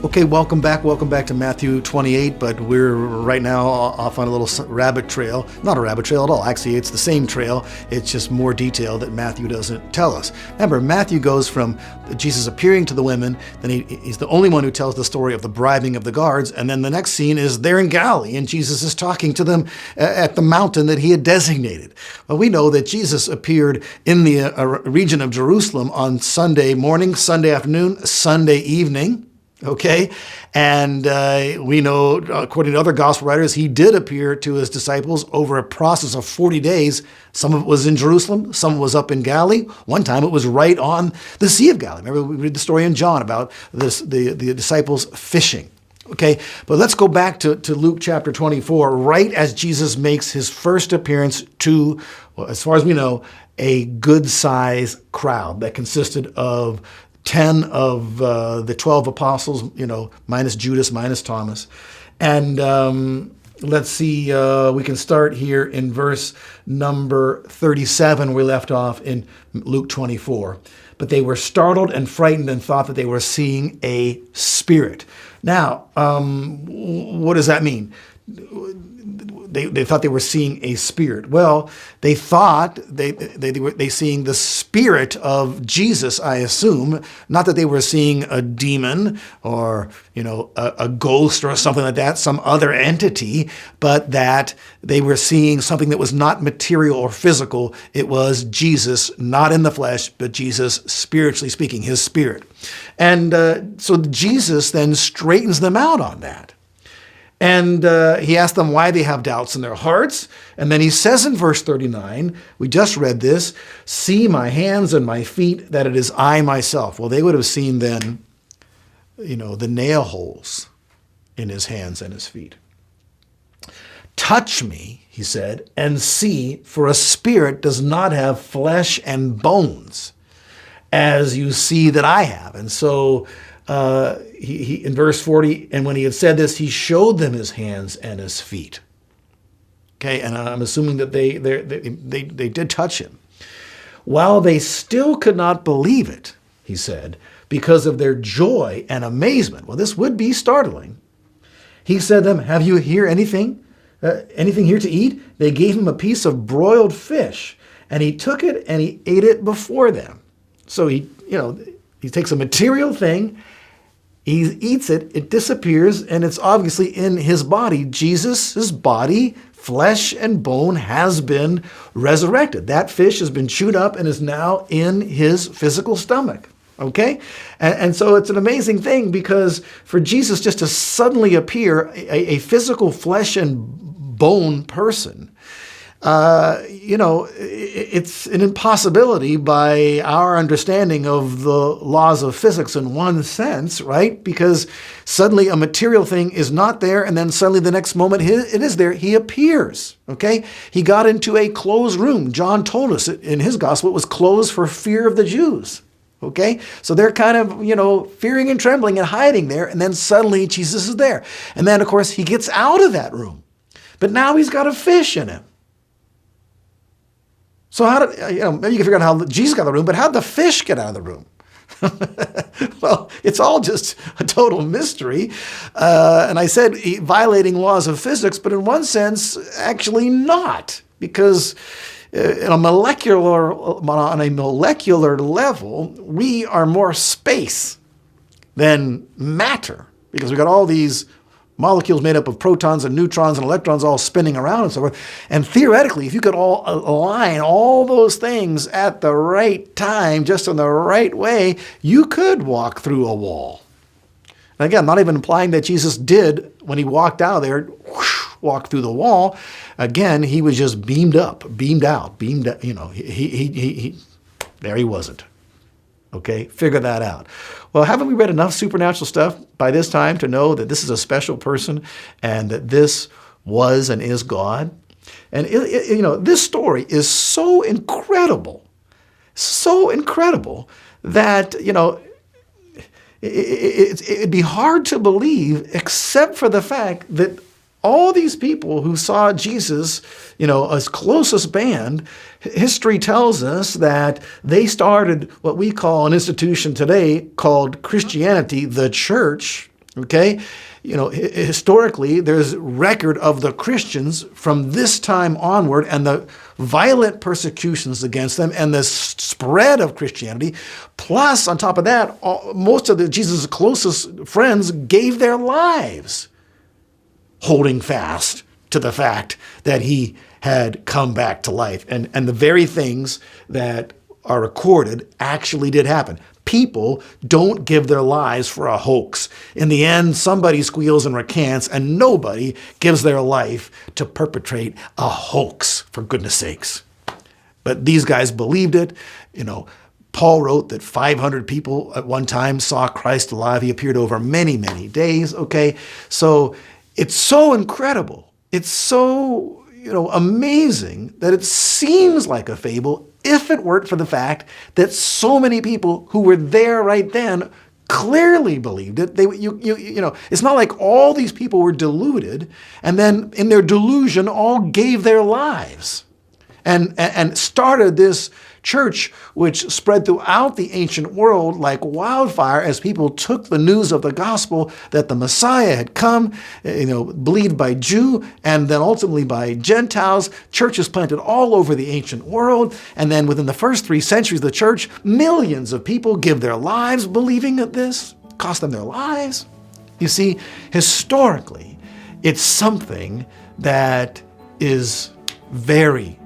Okay, welcome back to Matthew 28, but we're right now off on a little rabbit trail. Not a rabbit trail at all. Actually, it's the same trail. It's just more detail that Matthew doesn't tell us. Remember, Matthew goes from Jesus appearing to the women, then he's the only one who tells the story of the bribing of the guards, and then the next scene is they're in Galilee, and Jesus is talking to them at the mountain that he had designated. Well, we know that Jesus appeared in the region of Jerusalem on Sunday morning, Sunday afternoon, Sunday evening. Okay, and we know, according to other gospel writers, he did appear to his disciples over a process of 40 days. Some of it was in Jerusalem, some of it was up in Galilee. One time it was right on the Sea of Galilee. Remember, we read the story in John about this, the disciples fishing. Okay, but let's go back to Luke chapter 24, right as Jesus makes his first appearance to, well, as far as we know, a good-sized crowd that consisted of 10 of the 12 apostles, minus Judas, minus Thomas. And let's see, we can start here in verse number 37, we left off in Luke 24. But they were startled and frightened and thought that they were seeing a spirit. Now, what does that mean? They thought they were seeing a spirit. Well, they thought they were seeing the spirit of Jesus, I assume. Not that they were seeing a demon or, a ghost or something like that, some other entity, but that they were seeing something that was not material or physical. It was Jesus, not in the flesh, but Jesus spiritually speaking, his spirit. And so Jesus then straightens them out on that. And he asked them why they have doubts in their hearts. And then he says in verse 39, we just read this, see my hands and my feet, that it is I myself. Well, they would have seen then, the nail holes in his hands and his feet. Touch me, he said, and see, for a spirit does not have flesh and bones, as you see that I have. And so he in verse 40, and when he had said this, he showed them his hands and his feet. Okay, and I'm assuming that they did touch him. While they still could not believe it, he said, because of their joy and amazement. Well, this would be startling. He said to them, have you here anything here to eat? They gave him a piece of broiled fish, and he took it and he ate it before them. So he takes a material thing, he eats it, it disappears, and it's obviously in his body. Jesus' body, flesh and bone, has been resurrected. That fish has been chewed up and is now in his physical stomach. Okay? And so it's an amazing thing, because for Jesus just to suddenly appear, a physical flesh and bone person, it's an impossibility by our understanding of the laws of physics in one sense, right? Because suddenly a material thing is not there, and then suddenly the next moment it is there. He appears, okay? He got into a closed room. John told us in his gospel it was closed for fear of the Jews, okay? So they're kind of, fearing and trembling and hiding there, and then suddenly Jesus is there. And then, of course, he gets out of that room. But now he's got a fish in him. So how did, maybe you can figure out how Jesus got out of the room, but how did the fish get out of the room? Well, it's all just a total mystery. And I said violating laws of physics, but in one sense, actually not. Because on a molecular level, we are more space than matter. Because we've got all these molecules made up of protons and neutrons and electrons all spinning around and so forth. And theoretically, if you could all align all those things at the right time, just in the right way, you could walk through a wall. And again, I'm not even implying that Jesus did, when he walked out of there, whoosh, walked through the wall. Again, he was just beamed up, beamed out, there he wasn't. Okay, figure that out. Well, haven't we read enough supernatural stuff by this time to know that this is a special person and that this was and is God? And, this story is so incredible that, it'd be hard to believe, except for the fact that all these people who saw Jesus, as closest band, history tells us that they started what we call an institution today called Christianity, the church, Okay? Historically, there's record of the Christians from this time onward and the violent persecutions against them and the spread of Christianity. Plus, on top of that, most of Jesus' closest friends gave their lives holding fast to the fact that he had come back to life. And the very things that are recorded actually did happen. People don't give their lives for a hoax. In the end, somebody squeals and recants, and nobody gives their life to perpetrate a hoax, for goodness sakes. But these guys believed it. Paul wrote that 500 people at one time saw Christ alive. He appeared over many, many days, okay? So it's so incredible. It's so, amazing that it seems like a fable if it weren't for the fact that so many people who were there right then clearly believed it. It's not like all these people were deluded and then in their delusion all gave their lives and started this church, which spread throughout the ancient world like wildfire as people took the news of the gospel that the Messiah had come, believed by Jew and then ultimately by Gentiles. Churches planted all over the ancient world. And then within the first 3 centuries of the church, millions of people give their lives believing that this cost them their lives. You see, historically, it's something that is very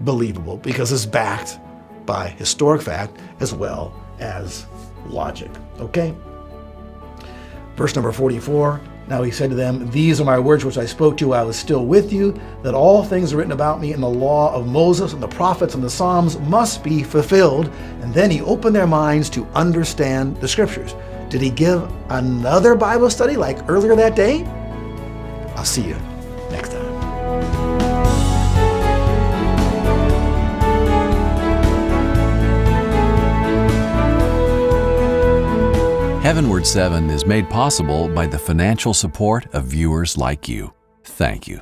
believable because it's backed by historic fact as well as logic. Okay? Verse number 44, now he said to them, "These are my words which I spoke to you while I was still with you, that all things written about me in the law of Moses and the prophets and the Psalms must be fulfilled." And then he opened their minds to understand the scriptures. Did he give another Bible study like earlier that day? I'll see you next time. Heavenward 7 is made possible by the financial support of viewers like you. Thank you.